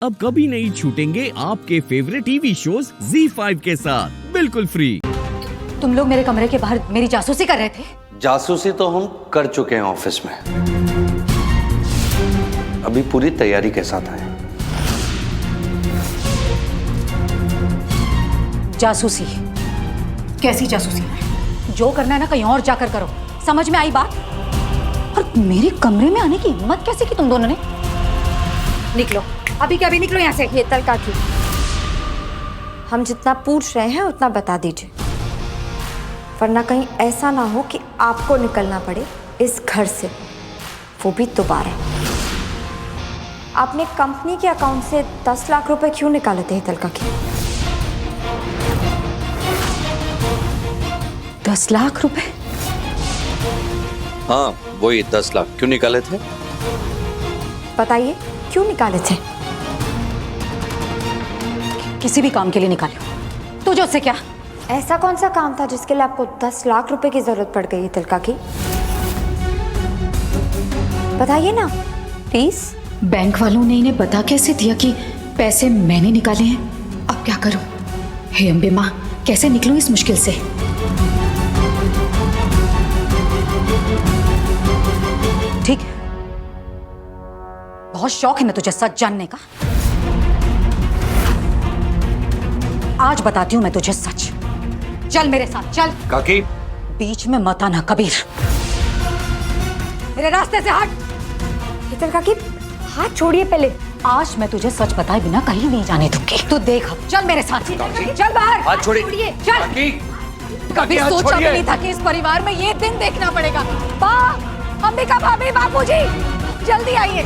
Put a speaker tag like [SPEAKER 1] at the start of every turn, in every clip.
[SPEAKER 1] अब कभी नहीं छूटेंगे आपके फेवरेट टीवी शोज ZEE5 के साथ बिल्कुल फ्री।
[SPEAKER 2] तुम लोग मेरे कमरे के बाहर मेरी जासूसी कर रहे थे?
[SPEAKER 3] जासूसी तो हम कर चुके हैं ऑफिस में, अभी पूरी तैयारी के साथ आए।
[SPEAKER 2] जासूसी? कैसी जासूसी? जो करना है ना कहीं और जाकर करो, समझ में आई बात? और मेरे कमरे में आने की हिम्मत कैसे की तुम दोनों ने? निकलो, अभी के अभी निकलो यहाँ से।
[SPEAKER 4] हेतल काकी, हम जितना पूछ रहे हैं उतना बता दीजिए, वरना कहीं ऐसा ना हो कि आपको निकलना पड़े इस घर से, वो भी दोबारा। आपने कंपनी के अकाउंट से 10 लाख रुपए क्यों निकाले थे हेतल काकी?
[SPEAKER 2] 10 लाख रुपए?
[SPEAKER 3] हाँ, वही 10 लाख क्यों निकाले थे?
[SPEAKER 4] बताइए क्यों निकाले थे?
[SPEAKER 2] किसी भी काम के लिए निकालो। तुझे उससे क्या?
[SPEAKER 4] ऐसा कौन सा काम था जिसके लिए आपको 10 लाख रुपए की जरूरत पड़ गई हेतल काकी? बताइए ना प्लीज।
[SPEAKER 2] बैंक वालों ने इन्हें बता कैसे दिया कि पैसे मैंने निकाले हैं? अब क्या करूं? हे अम्बे माँ, कैसे निकलूं इस मुश्किल से? ठीक है, बहुत शौक है ना तुझे सच जानने का। आज बताती हूं मैं तुझे सच। चल मेरे साथ, चल।
[SPEAKER 3] काकी,
[SPEAKER 2] बीच में मत आना कबीर, मेरे रास्ते से हट।
[SPEAKER 4] हेतल काकी हाथ छोड़िए पहले।
[SPEAKER 2] आज मैं तुझे सच बताए बिना कहीं नहीं जाने दूंगी। तू देख अब, चल मेरे साथ। चल बाहर।
[SPEAKER 3] हाथ छोड़िए।
[SPEAKER 2] चल।
[SPEAKER 3] काकी,
[SPEAKER 2] कभी सोचा भी नहीं था कि इस परिवार में ये दिन देखना पड़ेगा। अंबिका भाभी, बापूजी, जल्दी आइए।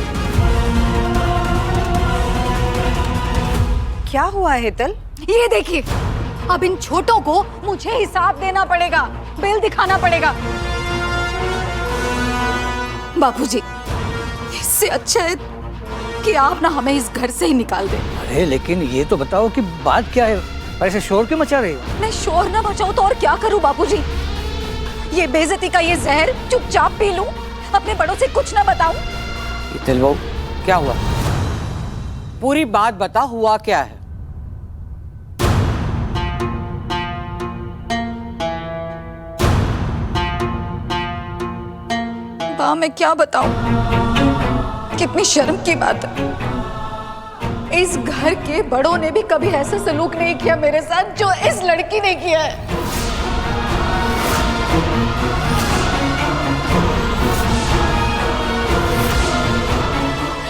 [SPEAKER 5] क्या हुआ हेतल?
[SPEAKER 2] ये देखिए, अब इन छोटों को मुझे हिसाब देना पड़ेगा, बिल दिखाना पड़ेगा। बापूजी, इससे अच्छा है कि आप ना हमें इस घर से ही निकाल दें।
[SPEAKER 6] अरे लेकिन ये तो बताओ कि बात क्या है? ऐसे शोर क्यों मचा रही हो?
[SPEAKER 2] मैं शोर ना मचाऊं तो और क्या करूं बापूजी? ये बेइज्जती का ये जहर चुपचाप पी लूं, अपने बड़ों से कुछ ना बताऊं?
[SPEAKER 6] हेतल बहू, क्या हुआ? पूरी बात बता, हुआ क्या है?
[SPEAKER 2] मैं क्या बताऊं? कितनी शर्म की बात है। इस घर के बड़ों ने भी कभी ऐसा सलूक नहीं किया मेरे साथ जो इस लड़की ने किया है।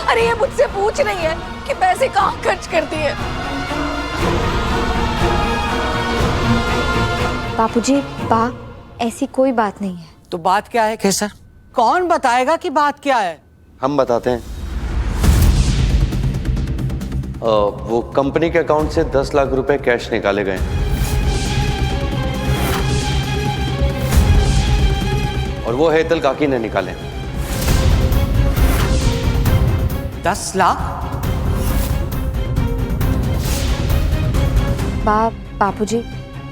[SPEAKER 2] अरे ये मुझसे पूछ रही है कि पैसे कहाँ खर्च करती है।
[SPEAKER 4] बापूजी, ऐसी कोई बात नहीं है।
[SPEAKER 6] तो बात क्या है केसर? कौन बताएगा कि बात क्या है?
[SPEAKER 3] हम बताते हैं। वो कंपनी के अकाउंट से 10 लाख रुपए कैश निकाले गए। और वो हेतल काकी ने निकाले।
[SPEAKER 6] 10 लाख?
[SPEAKER 4] बापूजी,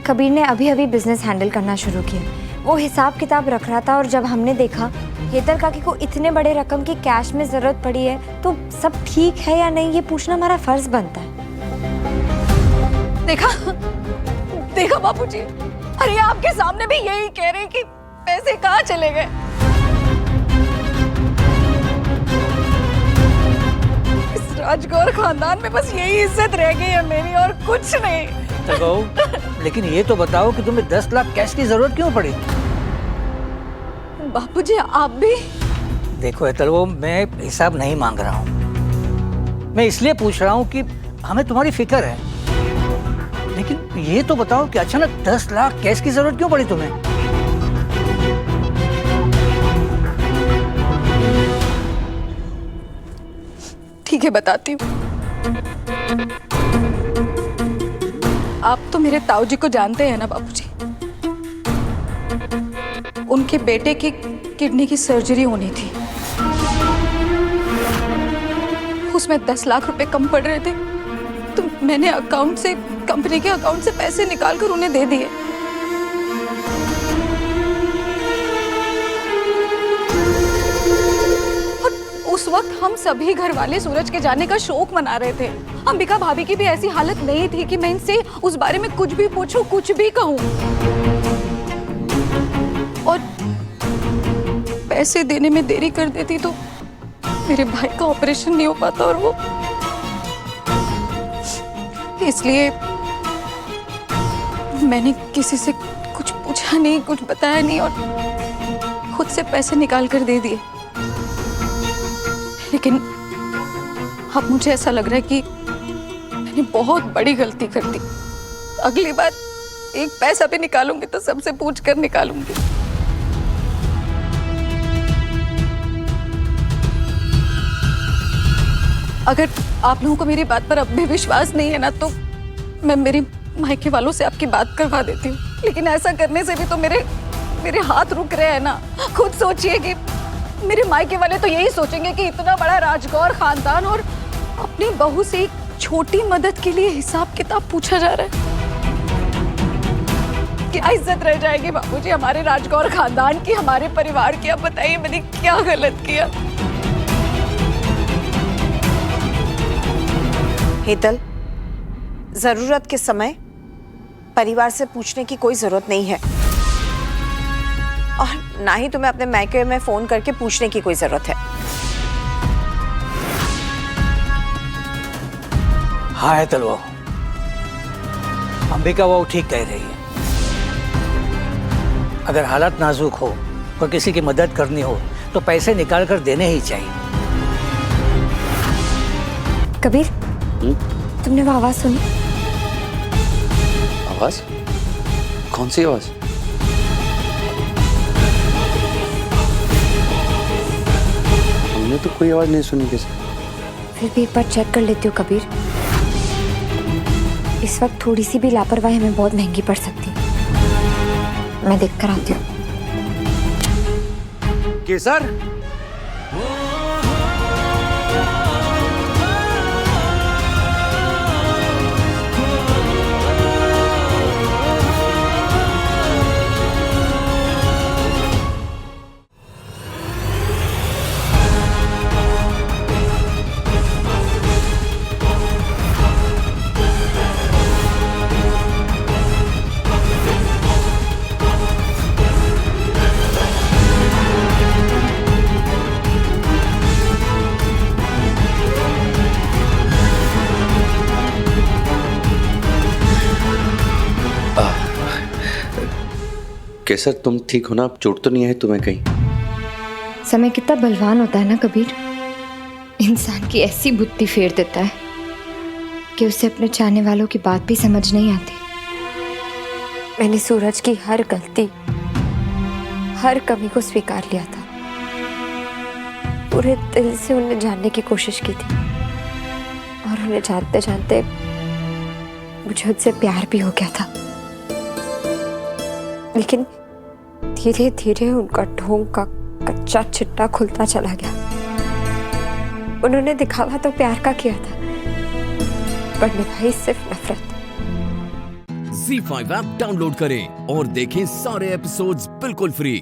[SPEAKER 4] कबीर ने अभी अभी बिजनेस हैंडल करना शुरू किया। वो हिसाब किताब रख रहा था और जब हमने देखा हेतल काकी को इतने बड़े रकम की कैश में जरूरत पड़ी है, तो सब ठीक है या नहीं ये पूछना हमारा फर्ज बनता है।
[SPEAKER 2] देखा बापूजी, अरे आपके सामने भी यही कह रहे हैं कि पैसे कहाँ चले गए। इस राजगौर खानदान में बस यही इज्जत रह गई है मेरी, और कुछ नहीं।
[SPEAKER 6] लेकिन ये तो बताओ कि तुम्हें 10 लाख कैश की जरूरत क्यों पड़ी?
[SPEAKER 2] बापूजी आप भी?
[SPEAKER 6] देखो हेतल, वो मैं हिसाब नहीं मांग रहा हूँ। मैं इसलिए पूछ रहा हूँ कि हमें तुम्हारी फिक्र है। लेकिन ये तो बताओ कि अचानक 10 लाख कैश की जरूरत क्यों पड़ी तुम्हें?
[SPEAKER 2] ठीक है, बताती हूँ। आप तो मेरे ताऊ जी को जानते हैं ना बापूजी। उनके बेटे की किडनी की सर्जरी होनी थी, उसमें 10 लाख रुपए कम पड़ रहे थे, तो मैंने कंपनी के अकाउंट से पैसे निकालकर उन्हें दे दिए। और उस वक्त हम सभी घर वाले सूरज के जाने का शोक मना रहे थे। अंबिका भाभी की भी ऐसी हालत नहीं थी कि मैं इनसे उस बारे में कुछ भी पूछूं, कुछ भी कहूं। और पैसे देने में देरी कर देती तो मेरे भाई का ऑपरेशन नहीं हो पाता, और वो इसलिए मैंने किसी से कुछ पूछा नहीं, कुछ बताया नहीं और खुद से पैसे निकाल कर दे दिए। लेकिन अब मुझे ऐसा लग रहा है कि मैंने बहुत बड़ी गलती कर दी। अगली बार एक पैसा भी निकालूंगी तो सबसे पूछ कर निकालूंगी। अगर आप लोगों को मेरी बात पर अब भी विश्वास नहीं है ना, तो मैं मेरी मायके वालों से आपकी बात करवा देती हूँ। लेकिन ऐसा करने से भी तो मेरे हाथ रुक रहे हैं ना। खुद सोचिए कि मेरे मायके वाले तो यही सोचेंगे कि इतना बड़ा राजगौर खानदान और अपनी बहू से एक छोटी मदद के लिए हिसाब किताब पूछा जा रहा है। क्या इज्जत रह जाएगी बाबूजी हमारे राजगौर खानदान की, हमारे परिवार की? आप बताइए मैंने क्या गलत किया?
[SPEAKER 5] हेतल, जरूरत के समय परिवार से पूछने की कोई जरूरत नहीं है, और ना ही तुम्हें अपने मायके में फोन करके पूछने की कोई जरूरत है।
[SPEAKER 6] हाँ हेतल वो, अंबिका वो ठीक कह रही है। अगर हालत नाजुक हो और किसी की मदद करनी हो तो पैसे निकाल कर देने ही चाहिए।
[SPEAKER 4] कबीर, तुमने वो आवाज सुनी?
[SPEAKER 3] आवाज? कौन सी आवाज? हमने तो कोई आवाज नहीं सुनी किसी।
[SPEAKER 4] फिर भी एक बार चेक कर लेती हूँ कबीर। इस वक्त थोड़ी सी भी लापरवाही हमें बहुत महंगी पड़ सकती है। मैं देख कर आती हूँ।
[SPEAKER 3] केसर, केसर तुम ठीक हो ना? चोट तो नहीं है तुम्हें कहीं?
[SPEAKER 4] समय कितना बलवान होता है ना कबीर। इंसान की ऐसी बुद्धि फेर देता है कि उसे अपने चाहने वालों की बात भी समझ नहीं आती। मैंने सूरज की हर गलती, हर कमी को स्वीकार लिया था। पूरे दिल से उन्हें जानने की कोशिश की थी, और उन्हें जानते जानते मुझे उससे प्यार भी हो गया था। लेकिन धीरे धीरे उनका ढोंग का कच्चा चिट्टा खुलता चला गया। उन्होंने दिखावा तो प्यार का किया था, पर निभाई सिर्फ नफरत।
[SPEAKER 1] Z5 ऐप डाउनलोड करें और देखें सारे एपिसोड्स बिल्कुल फ्री।